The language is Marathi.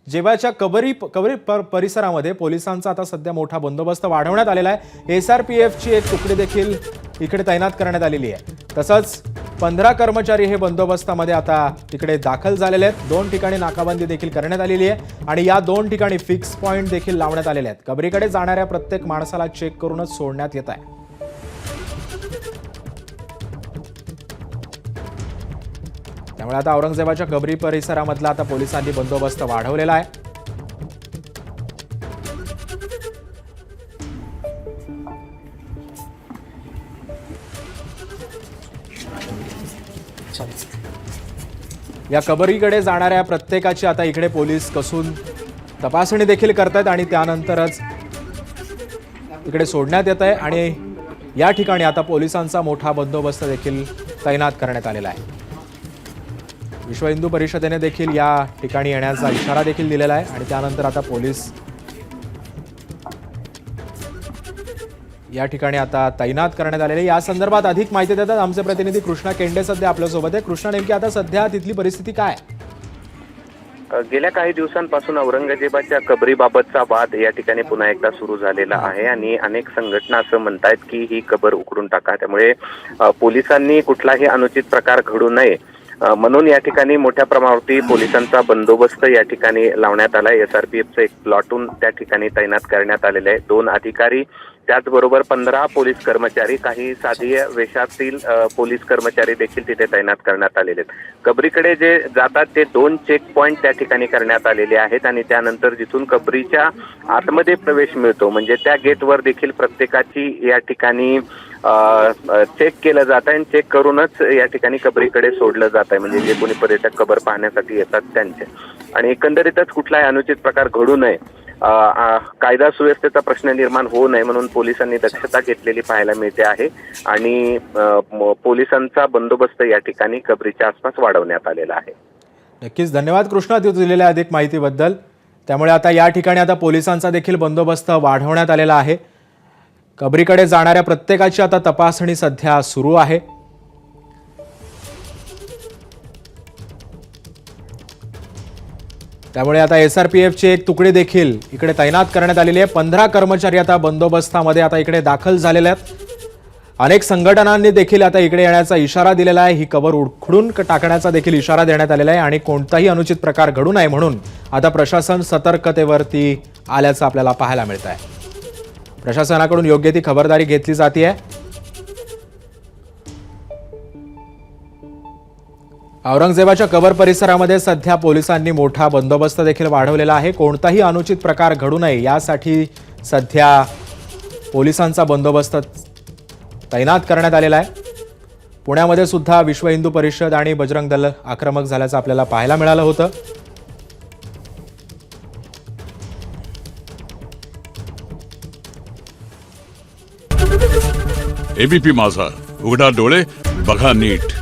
जेवाच्या कबरी परिसरामध्ये पोलिसांचा आता सध्या मोठा बंदोबस्त वाढवण्यात आलेला आहे। एसआरपीएफची एक तुकडी देखील इकडे तैनात करण्यात आलेली आहे। तसंच 15 कर्मचारी हे बंदोबस्तामध्ये आता तिकडे दाखल झालेले आहेत। 2 ठिकाणी नाकाबंदी देखील करण्यात आलेली आहे आणि या 2 ठिकाणी फिक्स पॉइंट देखील लावण्यात आलेले आहेत। कबरीकडे जाणाऱ्या प्रत्येक माणसाला चेक करूनच सोडण्यात येत आहे। त्यामुळे आता औरंगजेबाच्या कबरी परिसरामधला आता पोलिसांनी बंदोबस्त वाढवलेला आहे। या कबरीकडे जाणाऱ्या प्रत्येकाची आता इकडे पोलीस कसून तपासणी देखील करतात आणि त्यानंतरच इकडे सोडण्यात येत आहे आणि या ठिकाणी आता पोलिसांचा मोठा बंदोबस्त देखील तैनात करण्यात आलेला आहे। विश्व हिंदू परिषदेने देखील या ठिकाणी येण्याचा इशारा देखील दिलेला आहे आणि त्यानंतर आता पोलीस या ठिकाणी आता तैनात करण्यात आलेले। या संदर्भात अधिक माहिती देतात आमचे प्रतिनिधी कृष्णा केंडे सध्या आपल्या सोबत आहे। कृष्णा, नेमकी आता सध्या तिथली परिस्थिती काय? गेल्या काही दिवसांपासून औरंगजेबाच्या कबरीबाबतचा वाद या ठिकाणी पुन्हा एकदा सुरू झालेला आहे आणि अनेक संघटना असं म्हणतायत की ही कबर उकरून टाका। त्यामुळे पोलिसांनी कुठलाही अनुचित प्रकार घडू नये म्हणून या ठिकाणी मोठ्या प्रमाणावरती पोलिसांचा बंदोबस्त या ठिकाणी लावण्यात आला। एसआरपीएफचं एक प्लॉटून त्या ठिकाणी तैनात करण्यात आलेले आहे। 2 अधिकारी त्याचबरोबर 15 पोलीस कर्मचारी, काही साधी वेशातील पोलीस कर्मचारी देखील तिथे तैनात करण्यात आलेले आहेत। कबरीकडे जे जातात ते 2 चेक पॉइंट त्या ठिकाणी करण्यात आलेले आहेत आणि त्यानंतर जिथून कबरीच्या आतमध्ये प्रवेश मिळतो म्हणजे त्या गेटवर देखील प्रत्येकाची या ठिकाणी चेक केलं जात आहे आणि चेक करूनच या ठिकाणी कबरीकडे सोडलं जात आहे, म्हणजे जे कोणी पर्यटक कबर पाहण्यासाठी येतात त्यांचे। आणि एकंदरीतच कुठलाही अनुचित प्रकार घडू नये, कायदा सुव्यवस्थेचा प्रश्न निर्माण होऊ नये म्हणून पोलिसांनी दक्षता घेतलेली पाहायला मिळते आहे आणि पोलिसांचा बंदोबस्त या ठिकाणी कबरीच्या आसपास वाढवण्यात आलेला आहे। नक्कीच धन्यवाद कृष्णा दिलेल्या अधिक माहितीबद्दल। त्यामुळे आता या ठिकाणी आता पोलिसांचा देखील बंदोबस्त वाढवण्यात आलेला आहे। कबरीकडे जाणाऱ्या प्रत्येकाची आता तपासणी सध्या सुरू आहे। त्यामुळे आता एसआरपीएफची एक तुकडी देखील इकडे तैनात करण्यात आलेली आहे। 15 कर्मचारी आता बंदोबस्तामध्ये आता इकडे दाखल झालेले आहेत। अनेक संघटनांनी देखील आता इकडे येण्याचा इशारा दिलेला आहे। ही कबर उखडून टाकण्याचा देखील इशारा देण्यात आलेला आहे आणि कोणताही अनुचित प्रकार घडू नये म्हणून आता प्रशासन सतर्कतेवरती आल्याचं आपल्याला पाहायला मिळत आहे। प्रशासनाकडून योग्य ती खबरदारी घेतली जाते आहे। औरंगजेबाच्या कबर परिसरामध्ये सध्या पोलिसांनी मोठा बंदोबस्त देखील वाढवलेला आहे। कोणताही अनुचित प्रकार घडू नये यासाठी सध्या पोलिसांचा बंदोबस्त तैनात करण्यात आलेला आहे। पुण्यामध्ये सुद्धा विश्व हिंदू परिषद आणि बजरंग दल आक्रमक झाल्याचं आपल्याला पाहायला मिळालं होतं। एबीपी माझा, उघडा डोळे बघा नीट।